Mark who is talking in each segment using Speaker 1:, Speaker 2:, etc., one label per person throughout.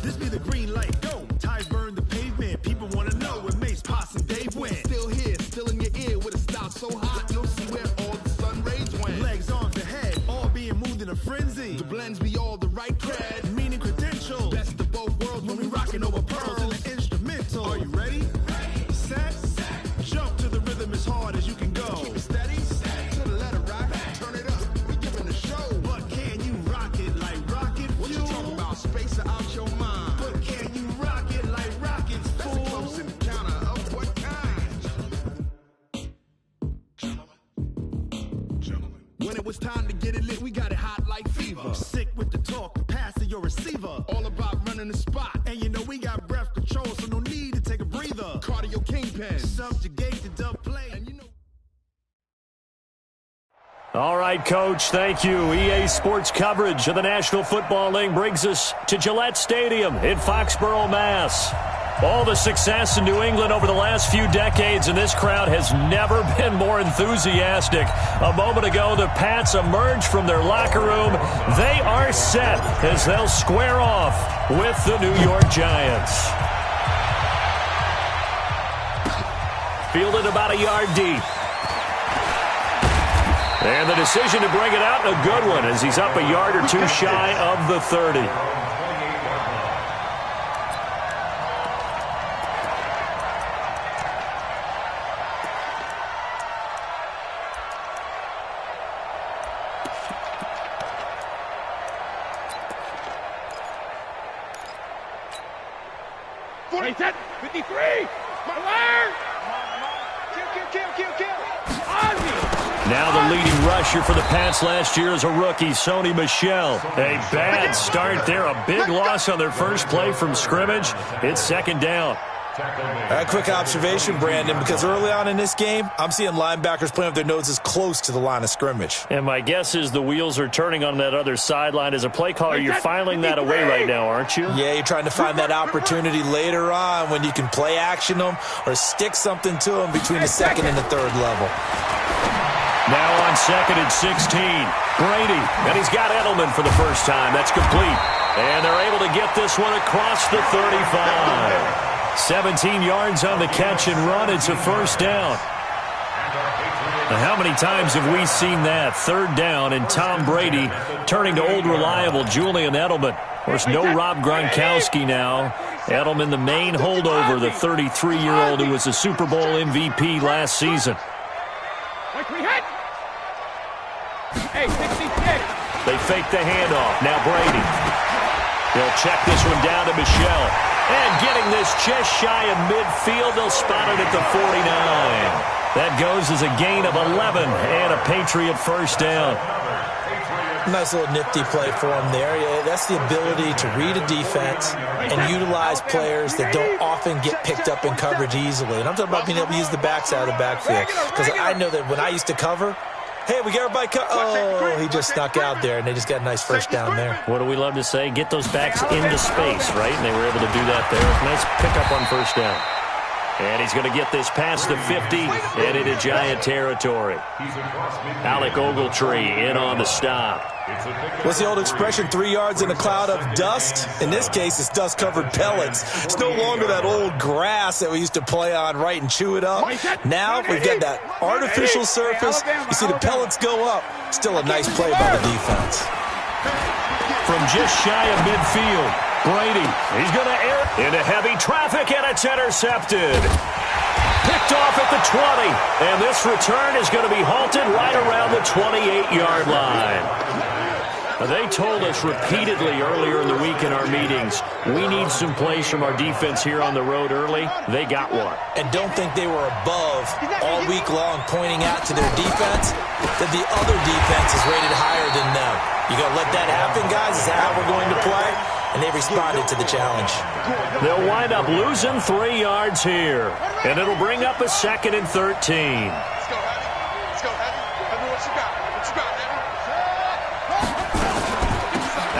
Speaker 1: This be the green light, go. Ties burn the pavement. People want to know where Mace, Pops, and Dave went.
Speaker 2: Still here, still in your ear with a style so hot, you'll see where all the sun rays went.
Speaker 1: Legs, arms, the head, all being moved in a frenzy.
Speaker 2: The blends be all the right cred,
Speaker 1: meaning credentials.
Speaker 2: Best of both worlds
Speaker 1: when we rockin' over pearls in the instrumental. Are you ready? Set. Jump to the rhythm as hard as you can go.
Speaker 2: Keep it steady, to the letter rock. Turn it up, we giving the show.
Speaker 1: But can you rock it like rocket fuel?
Speaker 2: What you talking about? Space or out your mind?
Speaker 1: But can you rock it like rockets, fool?
Speaker 2: That's a close encounter of what kind? Gentlemen. When it was time to get it lit, we got it hot like fever.
Speaker 1: Sick with the talk, pass to your receiver.
Speaker 2: All about running the spot.
Speaker 1: And you know we got breath control, so no need to take a breather.
Speaker 2: Cardio kingpin.
Speaker 1: Subjugate the dub play. And you know.
Speaker 3: All right, Coach, thank you. EA Sports coverage of the National Football League brings us to Gillette Stadium in Foxborough, Mass. All the success in New England over the last few decades, and this crowd has never been more enthusiastic. A moment ago, the Pats emerged from their locker room. They are set as they'll square off with the New York Giants. Fielded about a yard deep. And the decision to bring it out, a good one, as he's up a yard or two shy of the 30. Now the leading rusher for the Pats last year is a rookie, Sony Michel. A bad start there, a big loss on their first play from scrimmage. It's second down.
Speaker 4: A quick observation, Brandon, because early on in this game, I'm seeing linebackers playing with their noses close to the line of scrimmage.
Speaker 3: And my guess is the wheels are turning on that other sideline. As a play caller, you're filing that away right now, aren't you?
Speaker 4: Yeah, you're trying to find that opportunity later on when you can play action them or stick something to them between the second and the third level.
Speaker 3: Now on second and 16, Brady, and he's got Edelman for the first time. That's complete. And they're able to get this one across the 35. 17 yards on the catch and run. It's a first down. Now, how many times have we seen that? Third down and Tom Brady turning to old reliable Julian Edelman. Of course, no Rob Gronkowski now. Edelman, the main holdover, the 33-year-old who was a Super Bowl MVP last season. They fake the handoff. Now Brady. They'll check this one down to Michel. And getting this just shy of midfield, they'll spot it at the 49. That goes as a gain of 11 and a Patriot first down.
Speaker 4: Nice little nifty play for him there. Yeah, that's the ability to read a defense and utilize players that don't often get picked up in coverage easily. And I'm talking about being able to use the backside of the backfield. Because I know that when I used to cover, hey, we got everybody oh, he just snuck out there, and they just got a nice first down there.
Speaker 3: What do we love to say? Get those backs into space, right? And they were able to do that there. Nice pickup on first down. And he's going to get this past the 50 and into Giant territory. Alec Ogletree in on the stop.
Speaker 4: What's the old expression, 3 yards in a cloud of dust? In this case, it's dust-covered pellets. It's no longer that old grass that we used to play on, right, and chew it up. Now we've got that artificial surface. You see the pellets go up. Still a nice play by the defense.
Speaker 3: From just shy of midfield, Brady, he's going to air into heavy traffic, and it's intercepted. Picked off at the 20, and this return is going to be halted right around the 28-yard line. They told us repeatedly earlier in the week in our meetings, we need some plays from our defense here on the road early. They got one.
Speaker 4: And don't think they were above all week long pointing out to their defense that the other defense is rated higher than them. You got to let that happen, guys? Is that how we're going to play? And they responded to the challenge.
Speaker 3: They'll wind up losing 3 yards here. And it'll bring up a second and 13.
Speaker 2: Let's go, Heavy. Let's go, Heavy. Heavy, what you got? What you got, Heavy?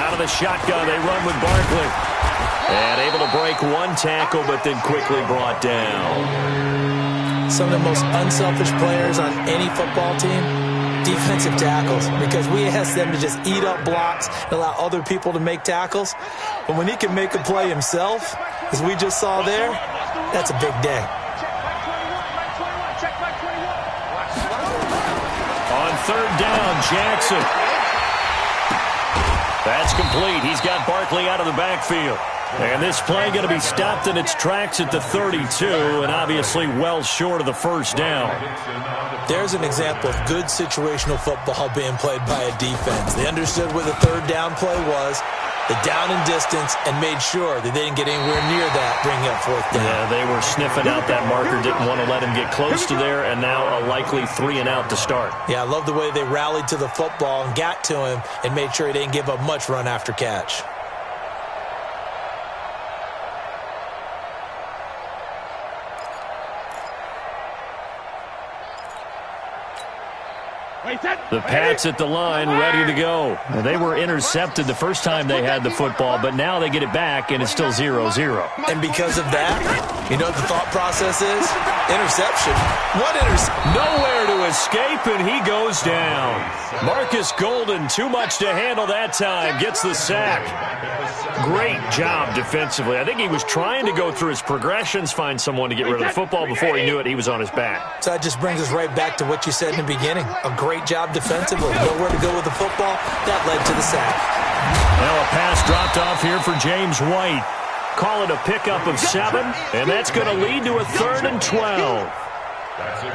Speaker 3: Out of the shotgun, they run with Barkley. And able to break one tackle, but then quickly brought down.
Speaker 4: Some of the most unselfish players on any football team, defensive tackles, because we ask them to just eat up blocks and allow other people to make tackles. But when he can make a play himself, as we just saw there, that's a big day.
Speaker 3: On third down, Jackson. That's complete. He's got Barkley out of the backfield. And this play going to be stopped in its tracks at the 32, and obviously well short of the first down.
Speaker 4: There's an example of good situational football being played by a defense. They understood where the third down play was, the down and distance, and made sure that they didn't get anywhere near that, bringing up fourth down.
Speaker 3: Yeah, they were sniffing out that marker, didn't want to let him get close to there, and now a likely 3-and-out to start.
Speaker 4: Yeah, I love the way they rallied to the football and got to him and made sure he didn't give up much run after catch.
Speaker 3: The Pats at the line, ready to go. They were intercepted the first time they had the football, but now they get it back, and it's still 0-0.
Speaker 4: And because of that, you know what the thought process is? Interception. What interception?
Speaker 3: Nowhere to escape, and he goes down. Marcus Golden, too much to handle that time, gets the sack. Great job defensively. I think he was trying to go through his progressions, find someone to get rid of the football. Before he knew it, he was on his back.
Speaker 4: So that just brings us right back to what you said in the beginning. A great job defensively. Nowhere to go with the football. That led to the sack.
Speaker 3: Now a pass dropped off here for James White. Call it a pickup of 7, and that's going to lead to a 3rd and 12.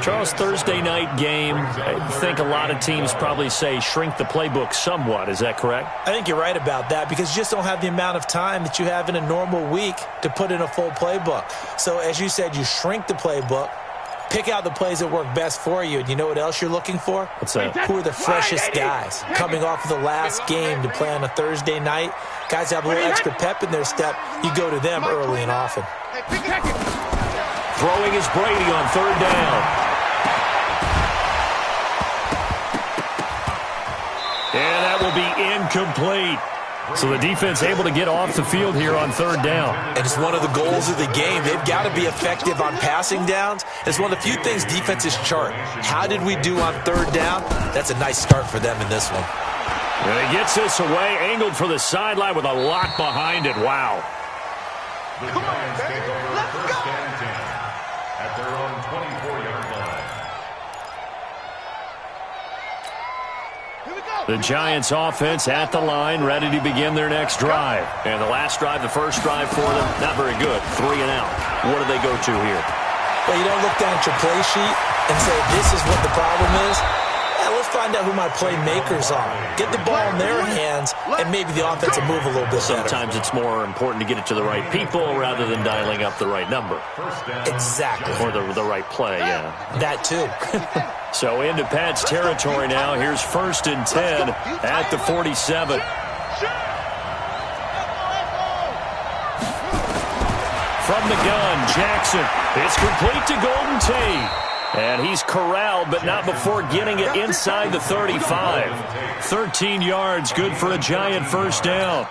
Speaker 3: Charles, Thursday night game, I think a lot of teams probably say shrink the playbook somewhat. Is that correct?
Speaker 4: I think you're right about that, because you just don't have the amount of time that you have in a normal week to put in a full playbook. So as you said, you shrink the playbook, pick out the plays that work best for you. And you know what else you're looking for?
Speaker 3: What's that?
Speaker 4: Who are the freshest guys coming off of the last game to play on a Thursday night? Guys have a little extra pep in their step. You go to them early and often.
Speaker 3: Throwing is Brady on 3rd down. And that will be incomplete. So the defense able to get off the field here on 3rd down.
Speaker 4: And it's one of the goals of the game. They've got to be effective on passing downs. It's one of the few things defenses chart. How did we do on 3rd down? That's a nice start for them in this one.
Speaker 3: And he gets this away, angled for the sideline with a lot behind it. Wow.
Speaker 2: The Giants take over first and 10 at their own 24-yard line.
Speaker 3: The Giants offense at the line, ready to begin their next drive. And the last drive, the first drive for them, not very good. 3 and out. What do they go to here?
Speaker 4: Well, you don't look down at your play sheet and say, this is what the problem is. Yeah, let's find out who my playmakers are. Get the ball in their hands, and maybe the offense will move a little bit better.
Speaker 3: Sometimes it's more important to get it to the right people rather than dialing up the right number.
Speaker 4: Exactly.
Speaker 3: Or the right play, yeah.
Speaker 4: That too.
Speaker 3: So into Pat's territory now. Here's 1st and 10 at the 47. From the gun, Jackson. It's complete to Golden Tate. And he's corralled, but not before getting it inside the 35. 13 yards, good for a Giant first down.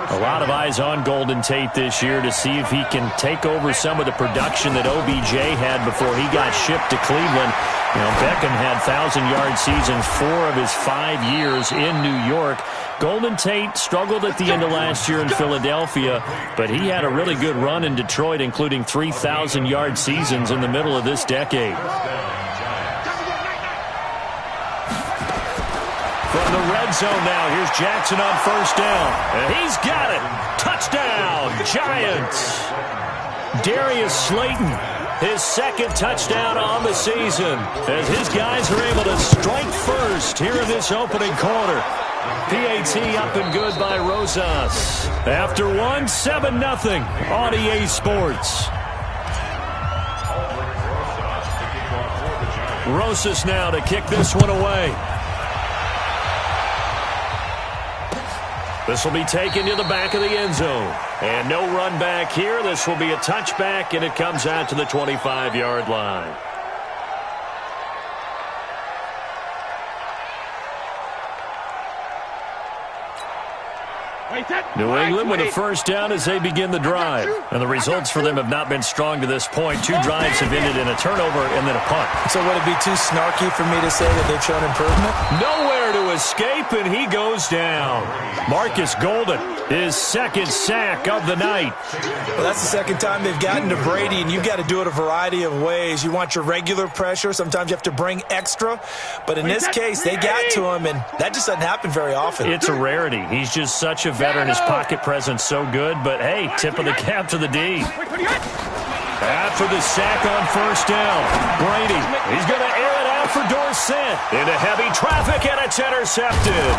Speaker 3: A lot of eyes on Golden Tate this year to see if he can take over some of the production that OBJ had before he got shipped to Cleveland. You know, Beckham had 1,000-yard seasons 4 of his 5 years in New York. Golden Tate struggled at the end of last year in Philadelphia, but he had a really good run in Detroit, including 3,000-yard seasons in the middle of this decade. From the red zone now, here's Jackson on first down. And he's got it. Touchdown, Giants. Darius Slayton, his 2nd touchdown on the season, as his guys are able to strike first here in this opening quarter. PAT up and good by Rosas. After 1, 7-0 on EA Sports. Rosas now to kick this one away. This will be taken to the back of the end zone. And no run back here. This will be a touchback, and it comes out to the 25-yard line. New England with a first down as they begin the drive. And the results for them have not been strong to this point. 2 drives have ended in a turnover and then a punt.
Speaker 4: So would it be too snarky for me to say that they've shown improvement?
Speaker 3: Nowhere to escape, and he goes down. Marcus Golden, his second sack of the night.
Speaker 4: Well, that's the second time they've gotten to Brady, and you've got to do it a variety of ways. You want your regular pressure. Sometimes you have to bring extra. But in this case, they got to him, and that just doesn't happen very often.
Speaker 3: It's a rarity. He's just such a veteran. His pocket presence so good. But, hey, tip of the cap to the D. After the sack on first down, Brady, he's going to air it out for Dorsett. Into heavy traffic, and it's intercepted.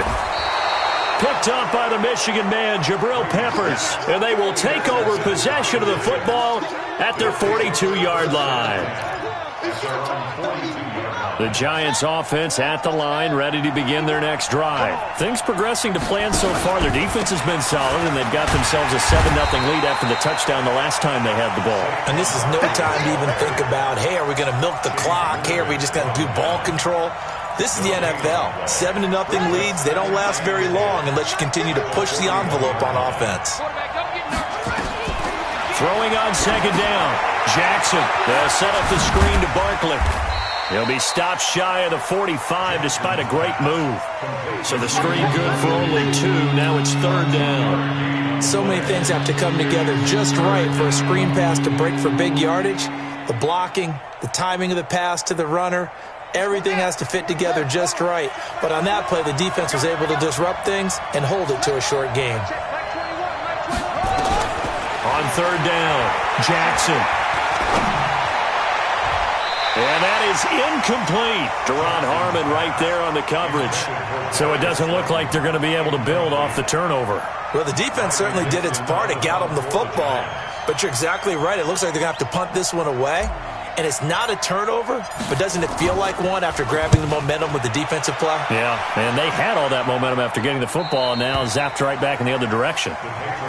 Speaker 3: Picked up by the Michigan man, Jabril Peppers. And they will take over possession of the football at their 42-yard line. The Giants offense at the line, ready to begin their next drive. Things progressing to plan so far. Their defense has been solid, and they've got themselves a 7-0 lead after the touchdown the last time they had the ball.
Speaker 4: And this is no time to even think about, hey, are we going to milk the clock? Hey, are we just going to do ball control? This is the NFL. 7-0 leads, they don't last very long unless you continue to push the envelope on offense.
Speaker 3: Throwing on second down. Jackson, they'll set up the screen to Barkley. He'll be stopped shy of the 45 despite a great move. So the screen good for only 2. Now it's third down.
Speaker 4: So many things have to come together just right for a screen pass to break for big yardage. The blocking, the timing of the pass to the runner, everything has to fit together just right. But on that play, the defense was able to disrupt things and hold it to a short game.
Speaker 3: On third down, Jackson. And that is incomplete. Deron Harmon right there on the coverage. So it doesn't look like they're going to be able to build off the turnover.
Speaker 4: Well, the defense certainly did its part to got them the football. But you're exactly right. It looks like they're going to have to punt this one away. And it's not a turnover, but doesn't it feel like one after grabbing the momentum with the defensive play?
Speaker 3: Yeah, and they had all that momentum after getting the football, and now zapped right back in the other direction.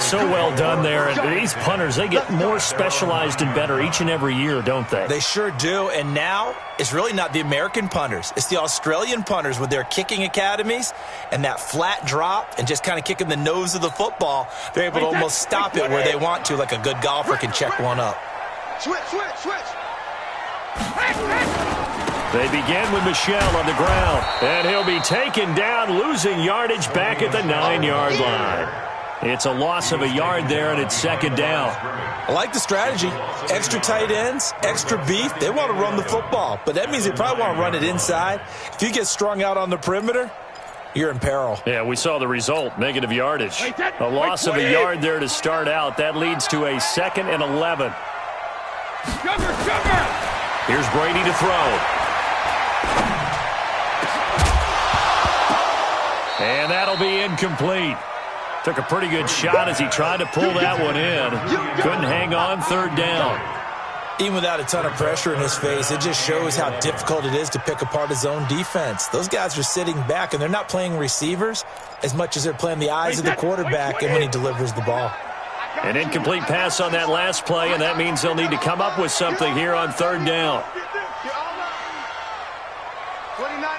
Speaker 3: So well done there. And these punters, they get more specialized and better each and every year, don't they?
Speaker 4: They sure do. And now it's really not the American punters. It's the Australian punters with their kicking academies and that flat drop and just kind of kicking the nose of the football. They're able to almost stop it where they want to, like a good golfer can check one up.
Speaker 1: Switch.
Speaker 3: They begin with Michel on the ground, and he'll be taken down, losing yardage back at the 9-yard line. It's a loss of a yard there, and it's second down.
Speaker 4: I like the strategy. Extra tight ends, extra beef. They want to run the football, but that means they probably want to run it inside. If you get strung out on the perimeter, you're in peril.
Speaker 3: Yeah, we saw the result, negative yardage. A loss of a yard there to start out. That leads to a 2nd and 11. Here's Brady to throw. And that'll be incomplete. Took a pretty good shot as he tried to pull that one in. Couldn't hang on, third down.
Speaker 4: Even without a ton of pressure in his face, it just shows how difficult it is to pick apart his own defense. Those guys are sitting back, and they're not playing receivers as much as they're playing the eyes of the quarterback and when he delivers the ball.
Speaker 3: An incomplete pass on that last play, and that means they'll need to come up with something here on third down.
Speaker 1: 29.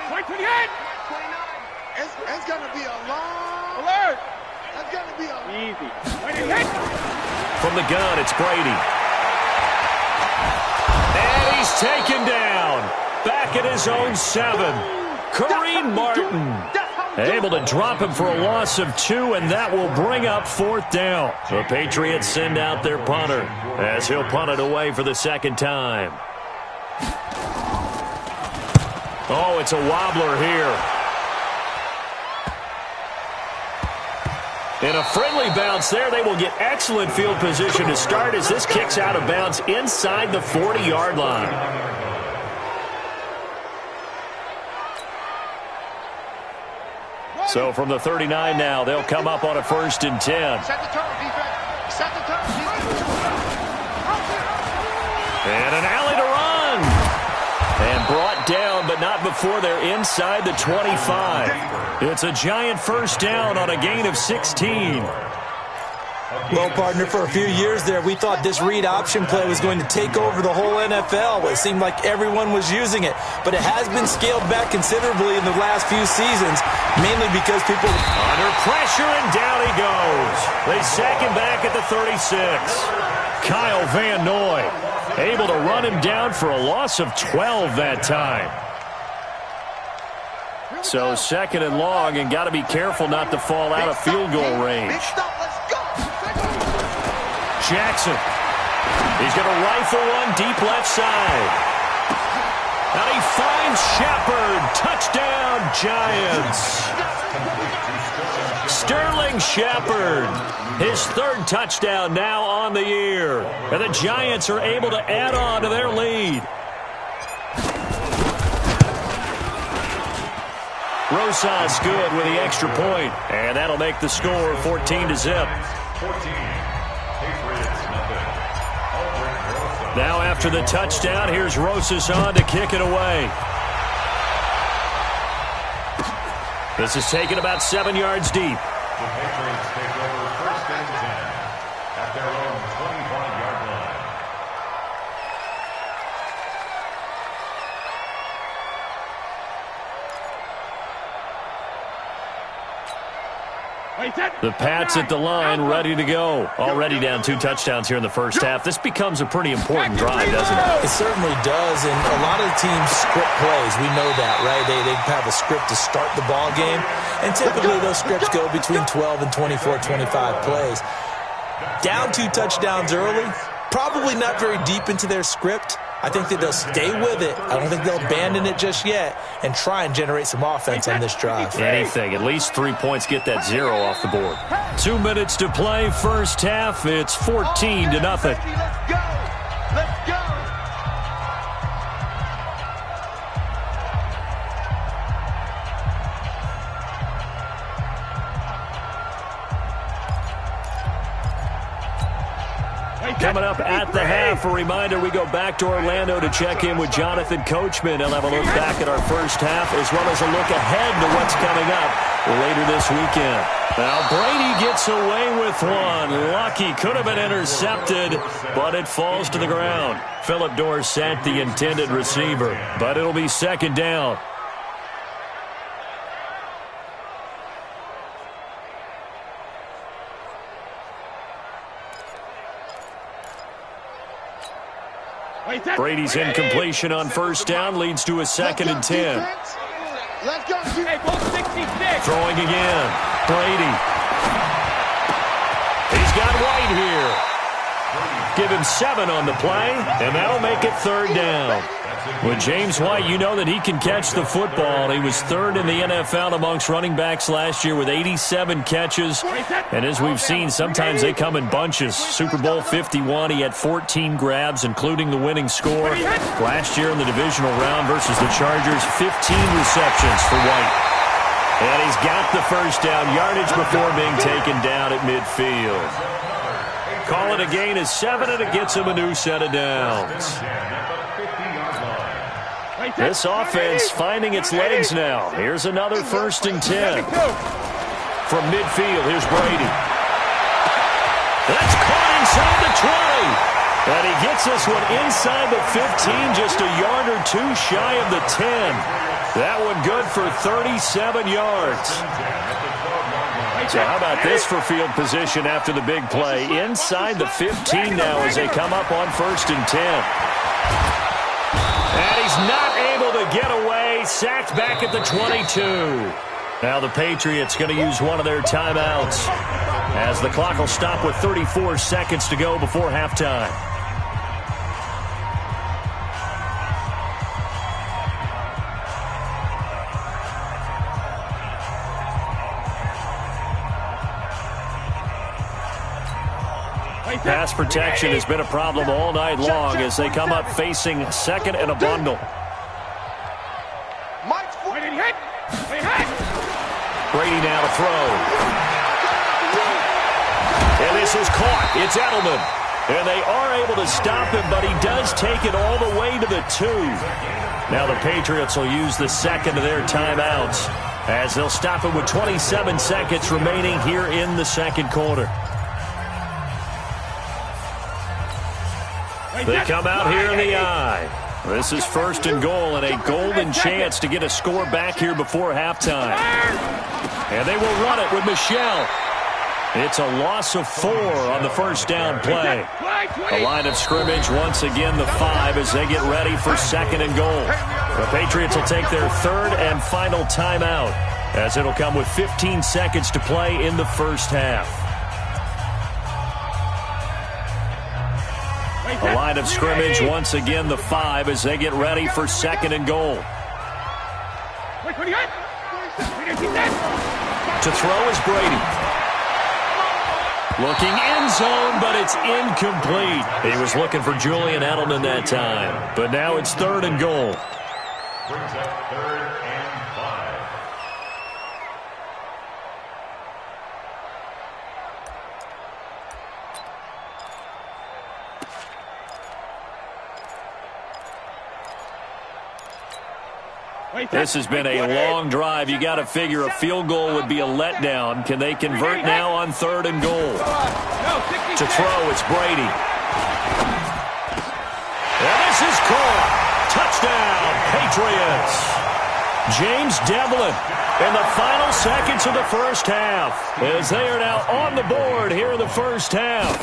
Speaker 1: It's going to be a long alert. It's going to be easy.
Speaker 3: From the gun, it's Brady. And he's taken down. Back at his own 7. Kareem Martin. Able to drop him for a loss of 2, and that will bring up fourth down. The Patriots send out their punter as he'll punt it away for the second time. Oh, it's a wobbler here. And a friendly bounce there. They will get excellent field position to start as this kicks out of bounds inside the 40-yard line. So from the 39 now, they'll come up on a 1st and 10.
Speaker 1: Set the turn, defense. Set the turn, defense.
Speaker 3: And an alley to run. And brought down, but not before they're inside the 25. It's a giant first down on a gain of 16.
Speaker 4: Well, partner, for a few years there, we thought this read option play was going to take over the whole NFL. It seemed like everyone was using it, but it has been scaled back considerably in the last few seasons, mainly because people...
Speaker 3: Under pressure, and down he goes. They sack him back at the 36. Kyle Van Noy able to run him down for a loss of 12 that time. So second and long, and got to be careful not to fall out of field goal range. Jackson. He's going to rifle one deep left side. And he finds Shepard. Touchdown, Giants. Sterling Shepard. His third touchdown now on the year. And the Giants are able to add on to their lead. Rosas good with the extra point. And that'll make the score 14-0. Now after the touchdown, here's Rosas on to kick it away. This is taken about 7 yards deep.
Speaker 2: The Patriots take over first and 10 at their own 25-yard line.
Speaker 3: The Pats at the line, ready to go. Already down 2 touchdowns here in the first half. This becomes a pretty important drive, doesn't it?
Speaker 4: It certainly does, and a lot of the teams script plays. We know that, right? They have a script to start the ball game, and typically those scripts go between 12 and 24, 25 plays. Down 2 touchdowns early, probably not very deep into their script. I think that they'll stay with it. I don't think they'll abandon it just yet and try and generate some offense on this drive.
Speaker 3: Anything. At least 3 points, get that 0 off the board. 2 minutes to play first half. It's 14-0.
Speaker 1: Let's go. Let's go.
Speaker 3: Coming up at the half, a reminder, we go back to Orlando to check in with Jonathan Coachman. He'll have a look back at our first half as well as a look ahead to what's coming up later this weekend. Now Brady gets away with one. Lucky, could have been intercepted, but it falls to the ground. Phillip Dorsett, the intended receiver, but it'll be second down. Brady's incompletion on first down leads to a 2nd and 10.
Speaker 1: Let's go.
Speaker 3: Throwing again. Brady. He's got White here. Give him 7 on the play, and that'll make it 3rd down. With James White, you know that he can catch the football. He was 3rd in the NFL amongst running backs last year with 87 catches. And as we've seen, sometimes they come in bunches. Super Bowl 51, he had 14 grabs, including the winning score. Last year in the divisional round versus the Chargers, 15 receptions for White. And he's got the first down yardage before being taken down at midfield. Call it a gain of 7, and it gets him a new set of downs. This offense finding its legs now. Here's another 1st and 10. From midfield, here's Brady. That's caught inside the 20. And he gets this one inside the 15, just a yard or 2 shy of the 10. That one good for 37 yards. So how about this for field position after the big play? Inside the 15 now as they come up on 1st and 10. And he's not able to get away. Sacked back at the 22. Now the Patriots going to use one of their timeouts as the clock will stop with 34 seconds to go before halftime. Pass protection has been a problem all night long as they come up facing 2nd and a bundle. Brady now to throw. And this is caught. It's Edelman. And they are able to stop him, but he does take it all the way to the 2. Now the Patriots will use the 2nd of their timeouts as they'll stop him with 27 seconds remaining here in the 2nd quarter. They come out here in the I. This is 1st and goal and a golden chance to get a score back here before halftime. And they will run it with Michelle. It's a loss of 4 on the first down play. The line of scrimmage once again the 5 as they get ready for 2nd and goal. The Patriots will take their 3rd and final timeout as it'll come with 15 seconds to play in the first half. The line of scrimmage once again the 5 as they get ready for 2nd and goal. To throw is Brady. Looking end zone, but it's incomplete. He was looking for Julian Edelman that time. But now it's 3rd and goal.
Speaker 2: Brings up 3rd and 5.
Speaker 3: This has been a long drive. You got to figure a field goal would be a letdown. Can they convert now on 3rd and goal? To throw, it's Brady. And this is caught. Touchdown, Patriots. James Devlin in the final seconds of the first half as they are now on the board here in the first half.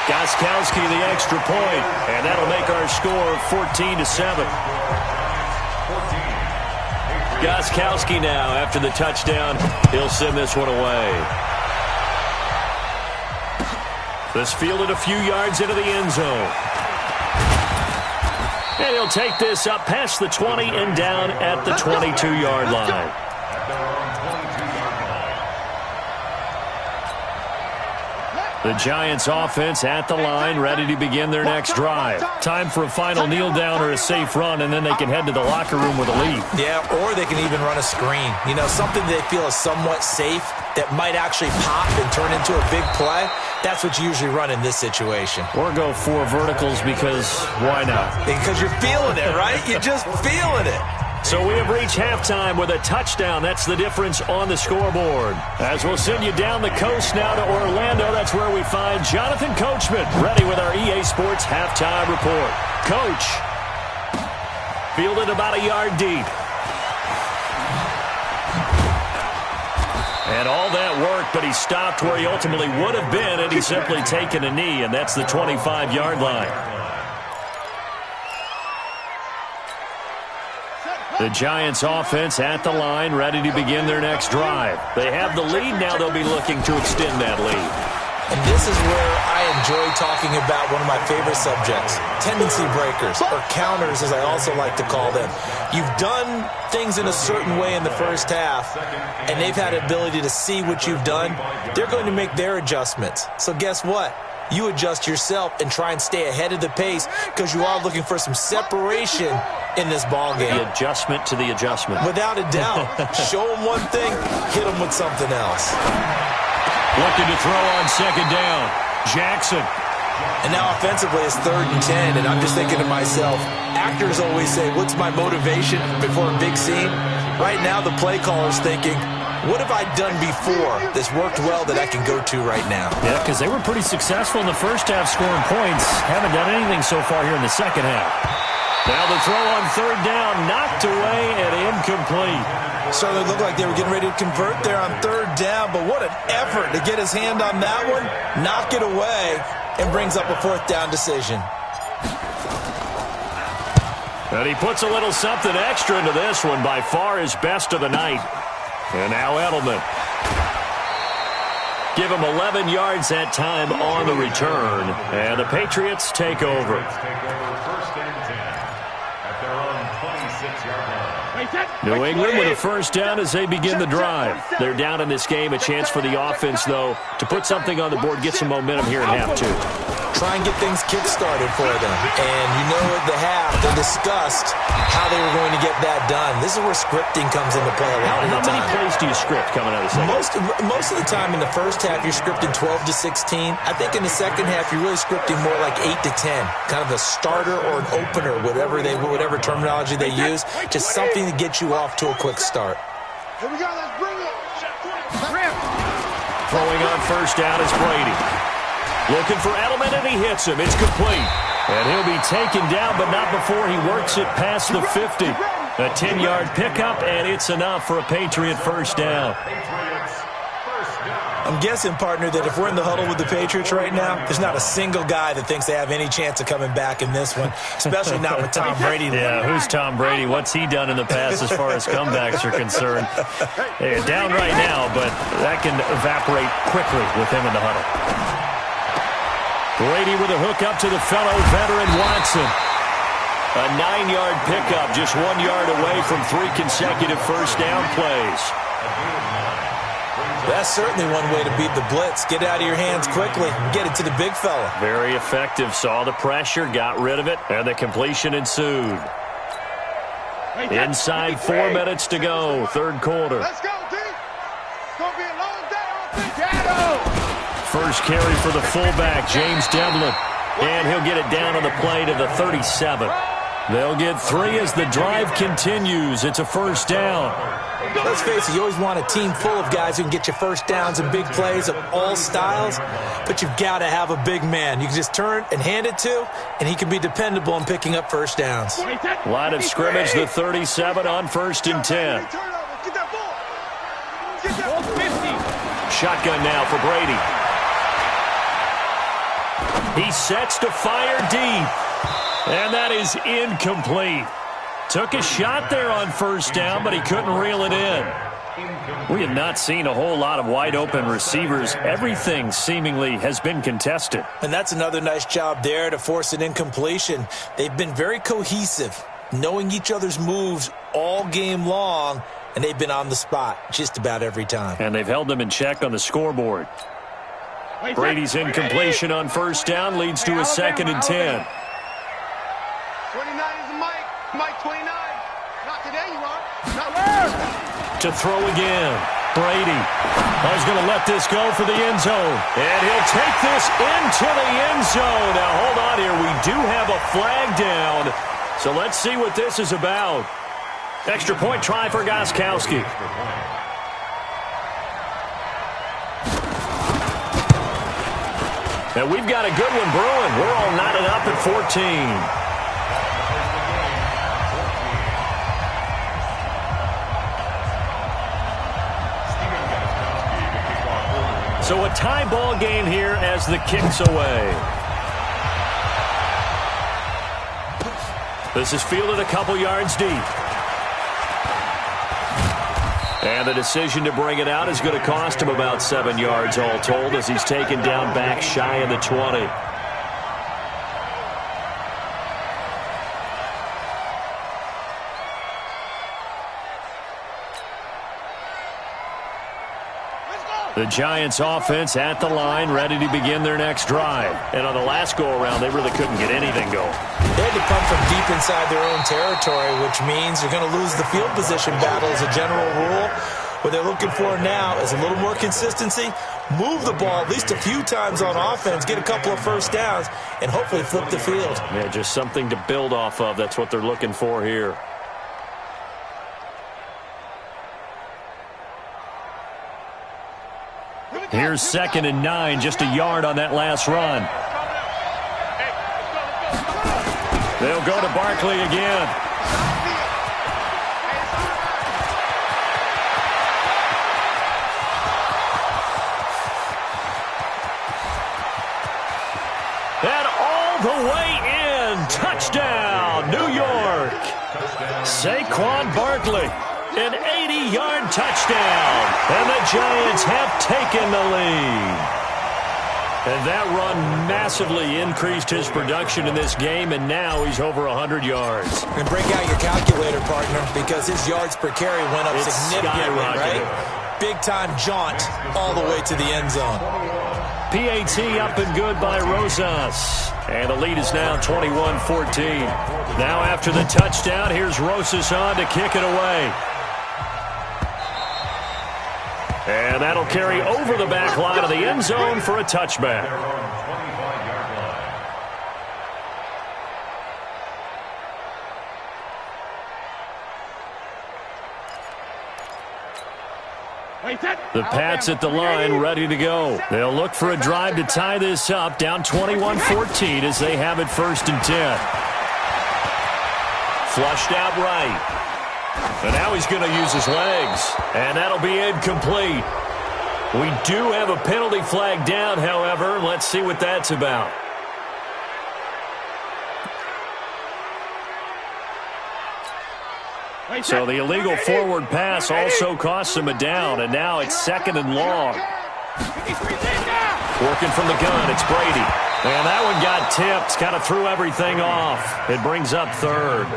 Speaker 3: Gostkowski the extra point, and that'll make our score 14-7. Gostkowski now, after the touchdown, he'll send this one away. This fielded a few yards into the end zone. And he'll take this up past the 20 and down at the 22-yard line. The Giants offense at the line, ready to begin their next drive. Time for a final kneel down or a safe run, and then they can head to the locker room with a lead.
Speaker 4: Yeah, or they can even run a screen. You know, something they feel is somewhat safe that might actually pop and turn into a big play. That's what you usually run in this situation.
Speaker 3: Or go 4 verticals because why not?
Speaker 4: Because you're feeling it, right? You're just feeling it.
Speaker 3: So we have reached halftime with a touchdown. That's the difference on the scoreboard. As we'll send you down the coast now to Orlando, that's where we find Jonathan Coachman, ready with our EA Sports halftime report. Coach, fielded about a yard deep. And all that work, but he stopped where he ultimately would have been, and he's simply taken a knee, and that's the 25-yard line. The Giants offense at the line, ready to begin their next drive. They have the lead now. They'll be looking to extend that lead.
Speaker 4: And this is where I enjoy talking about one of my favorite subjects, tendency breakers, or counters as I also like to call them. You've done things in a certain way in the first half, and they've had the ability to see what you've done. They're going to make their adjustments. So guess what? You adjust yourself and try and stay ahead of the pace because you are looking for some separation in this ball game.
Speaker 3: The adjustment to the adjustment.
Speaker 4: Without a doubt. Show them one thing, hit them with something else.
Speaker 3: Looking to throw on 2nd down. Jackson.
Speaker 4: And now offensively it's 3rd and 10, and I'm just thinking to myself, actors always say, what's my motivation before a big scene? Right now the play caller's thinking, what have I done before that's worked well that I can go to right now?
Speaker 3: Yeah, because they were pretty successful in the first half scoring points. Haven't done anything so far here in the second half. Now the throw on 3rd down, knocked away and incomplete.
Speaker 4: Certainly looked like they were getting ready to convert there on 3rd down, but what an effort to get his hand on that one, knock it away, and brings up a 4th down decision.
Speaker 3: And he puts a little something extra into this one, by far his best of the night. And now Edelman. Give him 11 yards that time on the return. And the Patriots take over.
Speaker 2: 1st and 10 at their own 26-yard line.
Speaker 3: New England with a first down as they begin the drive. They're down in this game. A chance for the offense, though, to put something on the board, get some momentum here in half 2.
Speaker 4: Try and get things kick-started for them. And you know at the half, they discussed how they were going to get that done. This is where scripting comes into play a lot of the time.
Speaker 3: How many plays do you script coming out of the second?
Speaker 4: Most of the time in the first half, you're scripting 12 to 16. I think in the second half, you're really scripting more like 8 to 10. Kind of a starter or an opener, whatever terminology they use. Just something to get you off to a quick start.
Speaker 1: Here we go, let's bring it.
Speaker 3: Throwing on 1st down is Brady. Looking for Edelman, and he hits him. It's complete. And he'll be taken down, but not before he works it past the 50. A 10-yard pickup, and it's enough for a Patriot first down.
Speaker 4: I'm guessing, partner, that if we're in the huddle with the Patriots right now, there's not a single guy that thinks they have any chance of coming back in this one, especially not with Tom Brady.
Speaker 3: Yeah, who's Tom Brady? What's he done in the past as far as comebacks are concerned? They're down right now, but that can evaporate quickly with him in the huddle. Brady with a hook up to the fellow veteran Watson. A 9-yard pickup, just 1 yard away from 3 consecutive first down plays.
Speaker 4: That's certainly one way to beat the blitz. Get it out of your hands quickly and get it to the big fella.
Speaker 3: Very effective. Saw the pressure, got rid of it, and the completion ensued. Inside 4 minutes to go, third quarter.
Speaker 1: Let's go, D. It's going to be a long day.
Speaker 3: First carry for the fullback, James Devlin. And he'll get it down on the play to the 37. They'll get 3 as the drive continues. It's a first down.
Speaker 4: Let's face it, you always want a team full of guys who can get you first downs and big plays of all styles, but you've got to have a big man you can just turn and hand it to, and he can be dependable in picking up first downs.
Speaker 3: Line of scrimmage, the 37 on 1st and 10. Shotgun now for Brady. He sets to fire deep, and that is incomplete. Took a shot there on first down, but he couldn't reel it in. We have not seen a whole lot of wide-open receivers. Everything seemingly has been contested.
Speaker 4: And that's another nice job there to force an incompletion. They've been very cohesive, knowing each other's moves all game long, and they've been on the spot just about every time.
Speaker 3: And they've held them in check on the scoreboard. Brady's incompletion on first down leads to a 2nd and 10.
Speaker 1: 29 is Mike. Mike 29. Not today, you are. Not where?
Speaker 3: To throw again. Brady. He's going to let this go for the end zone. And he'll take this into the end zone. Now, hold on here. We do have a flag down. So let's see what this is about. Extra point try for Gostkowski. And we've got a good one brewing. We're all knotted up at 14. So a tie ball game here as the kick's away. This is fielded a couple yards deep. And the decision to bring it out is going to cost him about 7 yards all told as he's taken down back shy of the 20. The Giants offense at the line, ready to begin their next drive. And on the last go-around, they really couldn't get anything going.
Speaker 4: They had to punt from deep inside their own territory, which means they're going to lose the field position battle as a general rule. What they're looking for now is a little more consistency, move the ball at least a few times on offense, get a couple of first downs, and hopefully flip the field.
Speaker 3: Yeah, just something to build off of. That's what they're looking for here. Here's 2nd and 9, just a yard on that last run. They'll go to Barkley again. And all the way in, touchdown, New York. Saquon Barkley. An 80-yard touchdown, and the Giants have taken the lead. And that run massively increased his production in this game, and now he's over 100 yards.
Speaker 4: And break out your calculator, partner, because his yards per carry went up significantly, right? Big-time jaunt all the way to the end zone.
Speaker 3: PAT up and good by Rosas. And the lead is now 21-14. Now after the touchdown, here's Rosas on to kick it away. And that'll carry over the back line of the end zone for a touchback. The Pats at the line, ready to go. They'll look for a drive to tie this up, down 21-14 as they have it 1st and 10. Flushed out right. And now he's going to use his legs. And that'll be incomplete. We do have a penalty flag down, however. Let's see what that's about. So the illegal forward pass also costs him a down, and now it's 2nd and long. Working from the gun, it's Brady. And that one got tipped, kind of threw everything off. It brings up 3rd.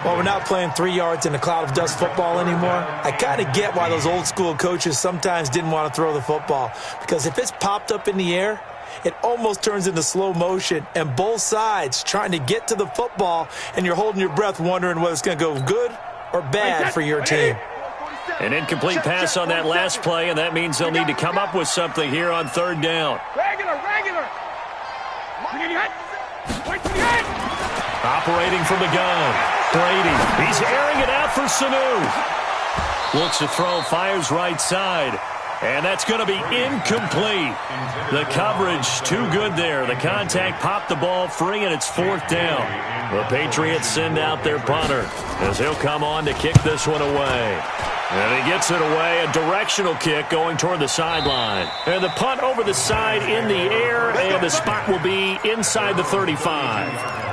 Speaker 4: Well, we're not playing 3 yards in a cloud of dust football anymore. I kind of get why those old school coaches sometimes didn't want to throw the football, because if it's popped up in the air, it almost turns into slow motion, and both sides trying to get to the football, and you're holding your breath wondering whether it's going to go good or bad for your team.
Speaker 3: An incomplete pass on that last play, and that means they'll need to come up with something here on 3rd down. Operating from the gun, Brady. He's airing it out for Sanu. Looks to throw, fires right side. And that's going to be incomplete. The coverage too good there. The contact popped the ball free, and it's 4th down. The Patriots send out their punter as he'll come on to kick this one away. And he gets it away, a directional kick going toward the sideline. And the punt over the side in the air, and the spot will be inside the 35.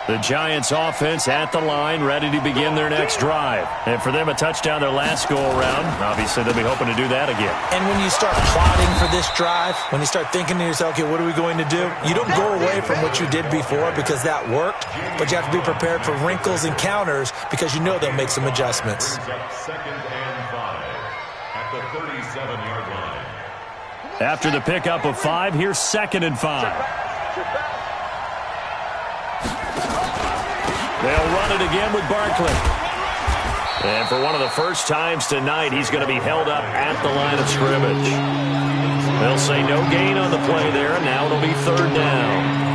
Speaker 3: The Giants offense at the line, ready to begin their next drive. And for them, a touchdown their last go-around. Obviously, they'll be hoping to do that again.
Speaker 4: And when you start plotting for this drive, when you start thinking to yourself, okay, what are we going to do? You don't go away from what you did before because that worked, but you have to be prepared for wrinkles and counters because you know they'll make some adjustments.
Speaker 2: 2nd and 5 at the 37-yard line.
Speaker 3: After the pickup of 5, here's 2nd and 5. They'll run it again with Barkley. And for one of the first times tonight, he's going to be held up at the line of scrimmage. They'll say no gain on the play there, and now it'll be 3rd down.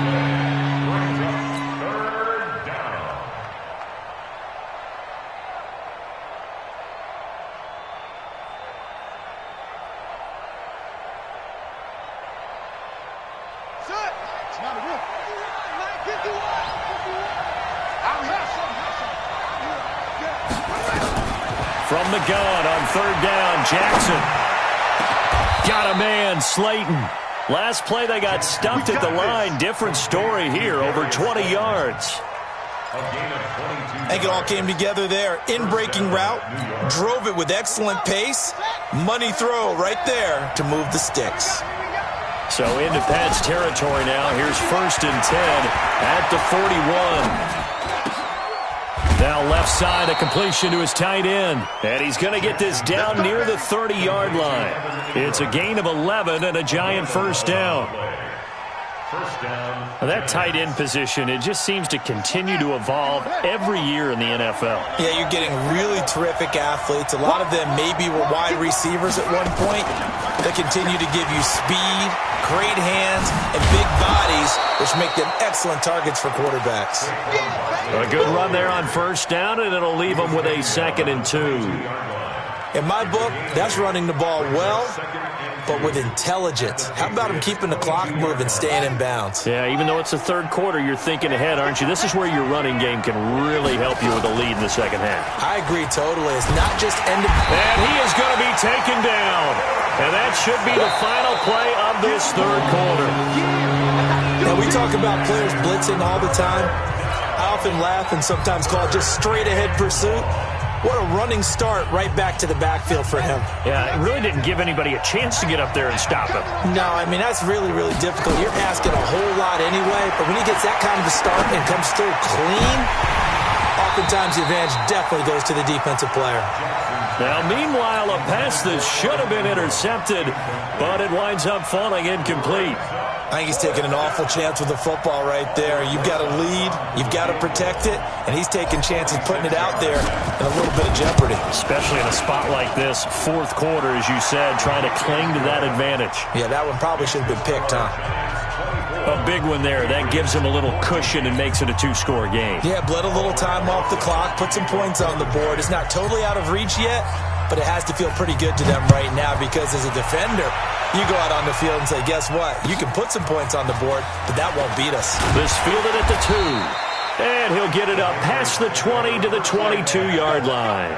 Speaker 3: From the gun on 3rd down, Jackson. Got a man, Slayton. Last play they got stumped at the line. Different story here, over 20 yards.
Speaker 4: I think it all came together there. In-breaking route, drove it with excellent pace. Money throw right there to move the sticks.
Speaker 3: So into Pat's territory now. Here's 1st and 10 at the 41. Now left side, a completion to his tight end. And he's going to get this down near the 30-yard line. It's a gain of 11 and a Giant 1st down. That tight end position, it just seems to continue to evolve every year in the NFL.
Speaker 4: Yeah, you're getting really terrific athletes. A lot of them maybe were wide receivers at one point. They continue to give you speed, great hands, and big bodies, which make them excellent targets for quarterbacks.
Speaker 3: A good run there on 1st down, and it'll leave them with a 2nd and 2.
Speaker 4: In my book, that's running the ball well, but with intelligence. How about him keeping the clock moving, staying in bounds?
Speaker 3: Yeah, even though it's the 3rd quarter, you're thinking ahead, aren't you? This is where your running game can really help you with a lead in the 2nd half.
Speaker 4: I agree totally. It's not just end of...
Speaker 3: And he is going to be taken down. And that should be the final play of this 3rd quarter.
Speaker 4: Now, we talk about players blitzing all the time. I often laugh and sometimes call it just straight-ahead pursuit. What a running start right back to the backfield for him.
Speaker 3: Yeah, it really didn't give anybody a chance to get up there and stop him.
Speaker 4: No, I mean, that's really, really difficult. You're asking a whole lot anyway, but when he gets that kind of a start and comes through clean, oftentimes the advantage definitely goes to the defensive player.
Speaker 3: Now, meanwhile, a pass that should have been intercepted, but it winds up falling incomplete.
Speaker 4: I think he's taking an awful chance with the football right there. You've got to lead, you've got to protect it, and he's taking chances putting it out there in a little bit of jeopardy.
Speaker 3: Especially in a spot like this, 4th quarter, as you said, trying to cling to that advantage.
Speaker 4: Yeah, that one probably should have been picked, huh?
Speaker 3: A big one there. That gives him a little cushion and makes it a 2-score game.
Speaker 4: Yeah, bled a little time off the clock, put some points on the board. It's not totally out of reach yet, but it has to feel pretty good to them right now because as a defender, you go out on the field and say, guess what? You can put some points on the board, but that won't beat us.
Speaker 3: This fielded at the 2. And he'll get it up past the 20 to the 22-yard line.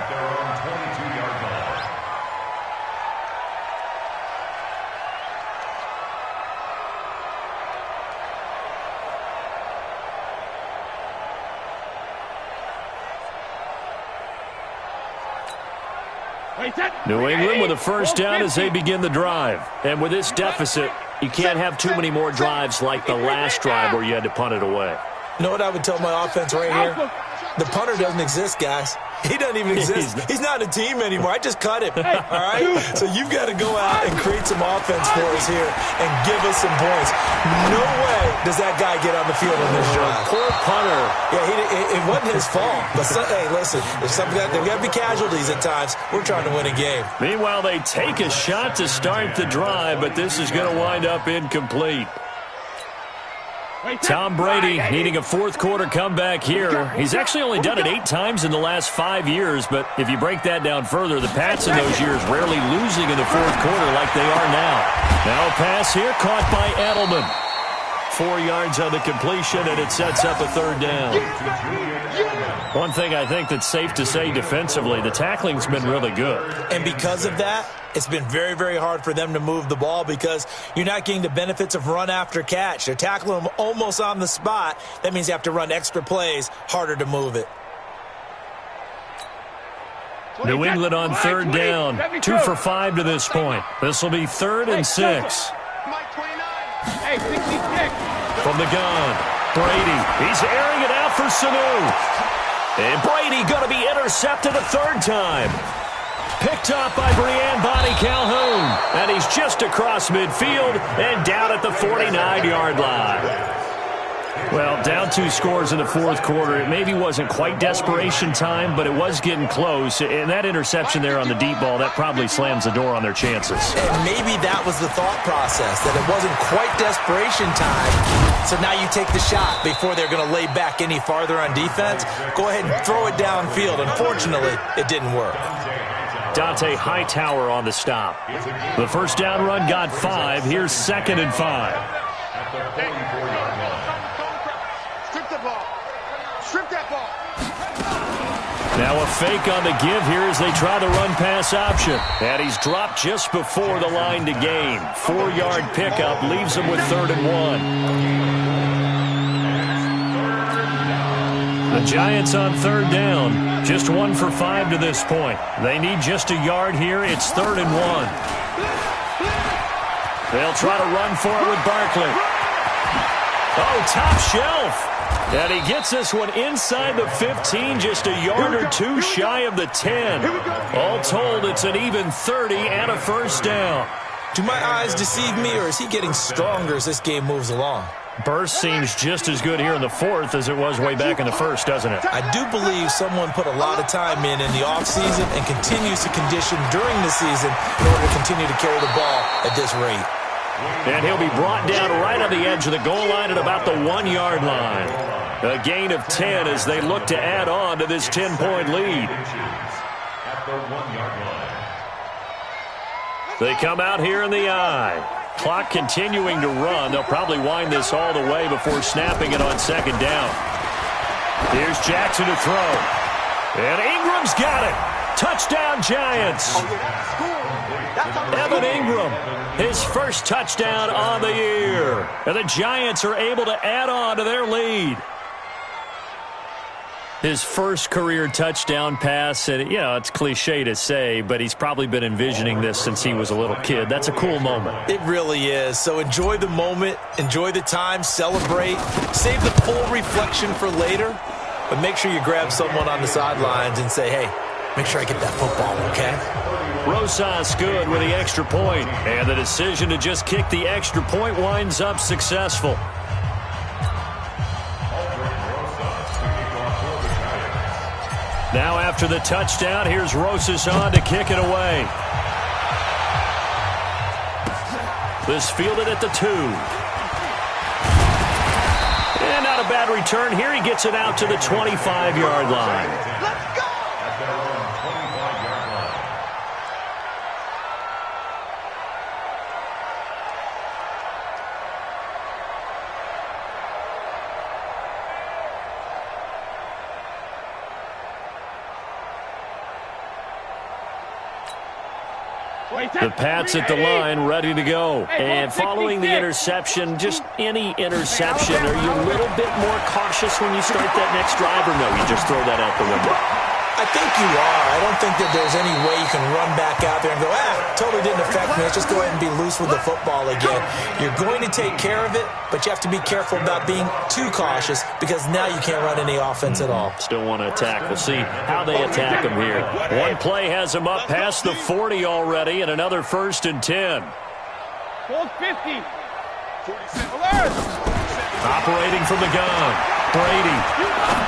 Speaker 3: New England with a first down as they begin the drive. And with this deficit, you can't have too many more drives like the last drive where you had to punt it away.
Speaker 4: You know what I would tell my offense right here? The punter doesn't exist, guys. He doesn't even exist. He's not a team anymore. I just cut him, all right? So you've got to go out and create some offense for us here and give us some points. No way does that guy get on the field on this drive.
Speaker 3: Poor punter.
Speaker 4: Yeah, it wasn't his fault. But, hey, listen, there's got to be casualties at times. We're trying to win a game.
Speaker 3: Meanwhile, they take a shot to start the drive, but this is going to wind up incomplete. Tom Brady needing a fourth-quarter comeback here. He's actually only done it 8 times in the last 5 years, but if you break that down further, the Pats in those years rarely losing in the fourth quarter like they are now. Now a pass here caught by Edelman. 4 yards on the completion, and it sets up a third down. One thing I think that's safe to say defensively, the tackling's been really good.
Speaker 4: And because of that, it's been very, very hard for them to move the ball because you're not getting the benefits of run after catch. They're tackling them almost on the spot. That means you have to run extra plays, harder to move it.
Speaker 3: New England on third down, 2 for 5 to this point. This will be 3rd and 6. From the gun, Brady. He's airing it out for Sanu. And Brady going to be intercepted a 3rd time. Picked up by Brian Bonnie Calhoun. And he's just across midfield and down at the 49-yard line. Well, down 2 scores in the fourth quarter. It maybe wasn't quite desperation time, but it was getting close. And that interception there on the deep ball, that probably slams the door on their chances.
Speaker 4: And maybe that was the thought process, that it wasn't quite desperation time. So now you take the shot before they're going to lay back any farther on defense. Go ahead and throw it downfield. Unfortunately, it didn't work.
Speaker 3: Dante Hightower on the stop. The first down run got 5. Here's 2nd and 5. Now a fake on the give here as they try the run-pass option. And he's dropped just before the line to gain. 4-yard pickup leaves him with 3rd and 1. The Giants on 3rd down. Just 1 for 5 to this point. They need just a yard here. It's 3rd and 1. They'll try to run for it with Barkley. Oh, top shelf. And he gets this one inside the 15, just a yard or 2 shy of the 10. All told, it's an even 30 and a first down.
Speaker 4: Do my eyes deceive me, or is he getting stronger as this game moves along?
Speaker 3: Burst seems just as good here in the 4th as it was way back in the 1st, doesn't it?
Speaker 4: I do believe someone put a lot of time in the offseason and continues to condition during the season in order to continue to carry the ball at this rate.
Speaker 3: And he'll be brought down right on the edge of the goal line at about the 1-yard line. A gain of 10 as they look to add on to this 10-point lead. They come out here in the I. Clock continuing to run. They'll probably wind this all the way before snapping it on 2nd down. Here's Jackson to throw. And Ingram's got it. Touchdown, Giants. Evan Ingram, his first touchdown on the year. And the Giants are able to add on to their lead. His first career touchdown pass, and, you know, it's cliche to say, but he's probably been envisioning this since he was a little kid. That's a cool moment.
Speaker 4: It really is. So enjoy the moment, enjoy the time, celebrate, save the full reflection for later, but make sure you grab someone on the sidelines and say, hey, make sure I get that football, okay?
Speaker 3: Rosas good with the extra point, and the decision to just kick the extra point winds up successful. Now after the touchdown, here's Rosas on to kick it away. This fielded at the 2. And not a bad return here. He gets it out to the 25-yard line.
Speaker 1: Let's go!
Speaker 2: At their own 25-yard line.
Speaker 3: The Pats at the line, ready to go. And following the interception, just any interception, are you a little bit more cautious when you start that next drive, or no, you just throw that out the window?
Speaker 4: I think you are. I don't think that there's any way you can run back out there and go, totally didn't affect me. Let's just go ahead and be loose with the football again. You're going to take care of it, but you have to be careful about being too cautious because now you can't run any offense at all.
Speaker 3: Still want to attack. We'll see how they attack him here. One play has him up past the 40 already, and another 1st and 10.
Speaker 1: Hold 50. Alert!
Speaker 3: Operating from the gun, Brady.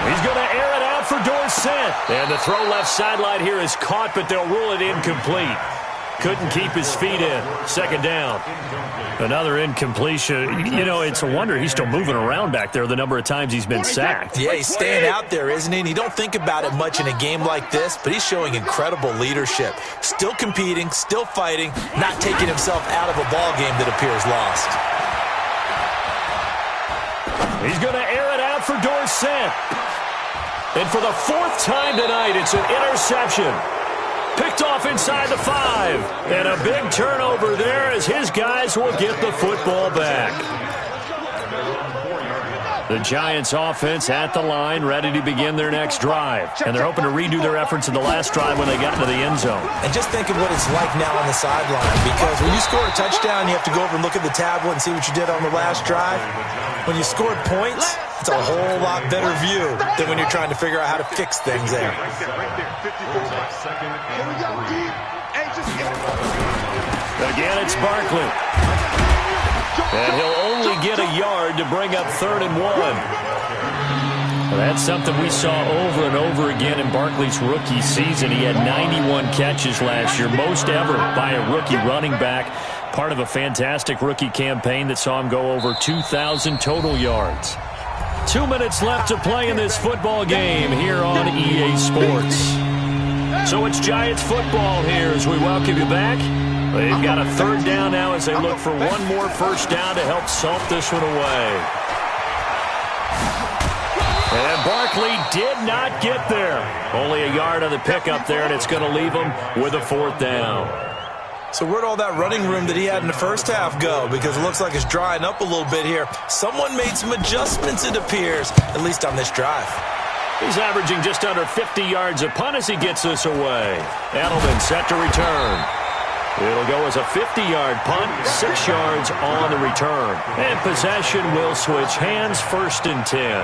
Speaker 3: He's going to air it out for Dorsett. And the throw left sideline here is caught, but they'll rule it incomplete. Couldn't keep his feet in. 2nd down. Another incompletion. You know, it's a wonder he's still moving around back there the number of times he's been sacked.
Speaker 4: Yeah, he's staying out there, isn't he? And you don't think about it much in a game like this, but he's showing incredible leadership. Still competing, still fighting, not taking himself out of a ball game that appears lost.
Speaker 3: He's going to air it out for Dorsett. And for the 4th time tonight, it's an interception. Picked off inside the 5. And a big turnover there as his guys will get the football back. The Giants offense at the line, ready to begin their next drive. And they're hoping to redo their efforts in the last drive when they got into the end zone.
Speaker 4: And just think of what it's like now on the sideline, because when you score a touchdown, you have to go over and look at the tablet and see what you did on the last drive. When you scored points, it's a whole lot better view than when you're trying to figure out how to fix things there.
Speaker 3: Again, it's Barkley. And he'll only get a yard to bring up 3rd and 1. That's something we saw over and over again in Barkley's rookie season. He had 91 catches last year, most ever by a rookie running back. Part of a fantastic rookie campaign that saw him go over 2,000 total yards. 2 minutes left to play in this football game here on EA Sports. So it's Giants football here as we welcome you back. They've got a 3rd down now as they look for one more 1st down to help salt this one away. And Barkley did not get there. Only a yard on the pickup there, and it's going to leave him with a 4th down.
Speaker 4: So where'd all that running room that he had in the first half go? Because it looks like it's drying up a little bit here. Someone made some adjustments, it appears, at least on this drive.
Speaker 3: He's averaging just under 50 yards a punt as he gets this away. Edelman set to return. It'll go as a 50-yard punt, 6 yards on the return. And possession will switch hands, 1st and 10.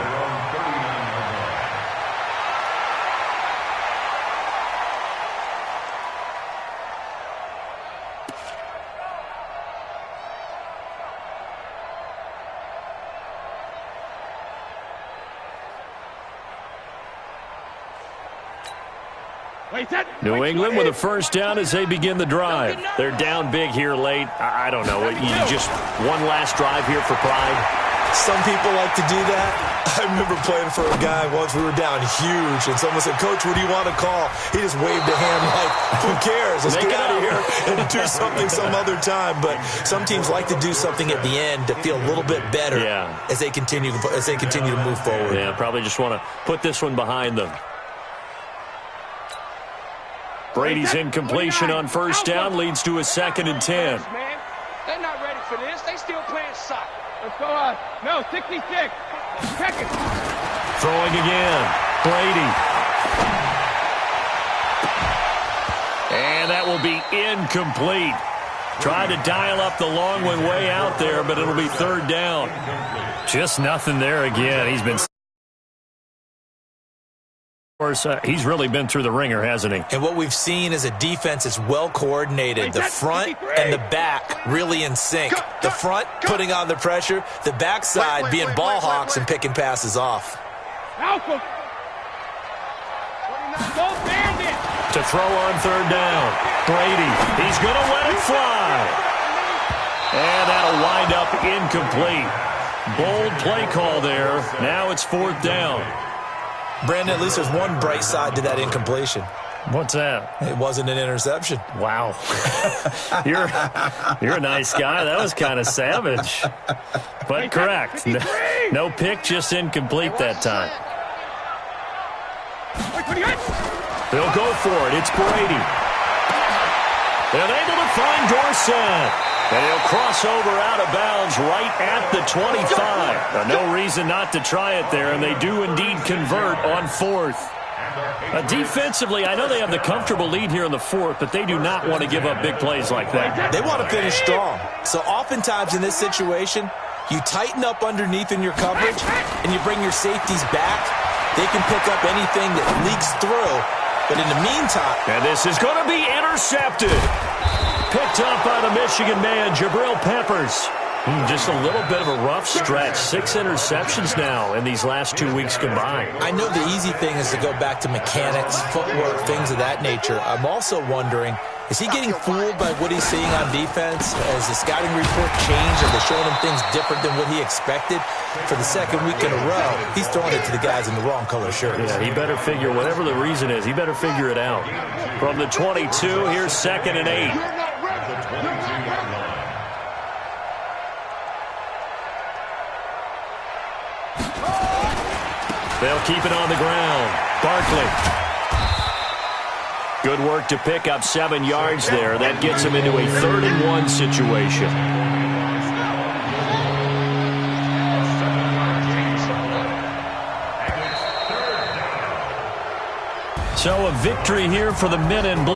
Speaker 3: New England with a 1st down as they begin the drive. They're down big here late. I don't know. You just one last drive here for pride.
Speaker 4: Some people like to do that. I remember playing for a guy once. We were down huge, and someone said, "Coach, what do you want to call?" He just waved a hand like, "Who cares? Let's get out of here and do something some other time." But some teams like to do something at the end to feel a little bit better as they continue to move forward.
Speaker 3: Yeah, probably just want to put this one behind them. Brady's incompletion on 1st down leads to a 2nd and 10.
Speaker 1: They're not ready for this. They still playing soccer. Let's go on. No, 66. Check it.
Speaker 3: Throwing again. Brady. And that will be incomplete. Tried to dial up the long one way out there, but it'll be 3rd down. Just nothing there again. He's been... Of course, he's really been through the ringer, hasn't he?
Speaker 4: And what we've seen is a defense that's well coordinated. The front and the back really in sync. The front putting on the pressure, the backside being ball hawks and picking passes off.
Speaker 3: To throw on 3rd down. Brady, he's going to let it fly. And that'll wind up incomplete. Bold play call there. Now it's 4th down.
Speaker 4: Brandon, at least there's one bright side to that incompletion.
Speaker 3: What's that?
Speaker 4: It wasn't an interception.
Speaker 3: Wow. You're a nice guy. That was kind of savage. But correct. No pick, just incomplete that time. They'll go for it. It's Brady. They're able to find Dorsett. And he'll cross over out of bounds right at the 25. No reason not to try it there, and they do indeed convert on 4th. Defensively, I know they have the comfortable lead here in the 4th, but they do not want to give up big plays like that.
Speaker 4: They want to finish strong. So oftentimes in this situation, you tighten up underneath in your coverage, and you bring your safeties back. They can pick up anything that leaks through. But in the meantime...
Speaker 3: And this is going to be intercepted. Picked up by the Michigan man, Jabril Peppers. Just a little bit of a rough stretch. 6 interceptions now in these last 2 weeks combined.
Speaker 4: I know the easy thing is to go back to mechanics, footwork, things of that nature. I'm also wondering, is he getting fooled by what he's seeing on defense? Has the scouting report changed? Are they showing him things different than what he expected? For the second week in a row, he's throwing it to the guys in the wrong color shirts.
Speaker 3: Yeah, he better figure, whatever the reason is, he better figure it out. From the 22, here's 2nd and 8. They'll keep it on the ground. Barkley. Good work to pick up 7 yards there. That gets him into a 3rd and 1 situation. So a victory here for the men in blue.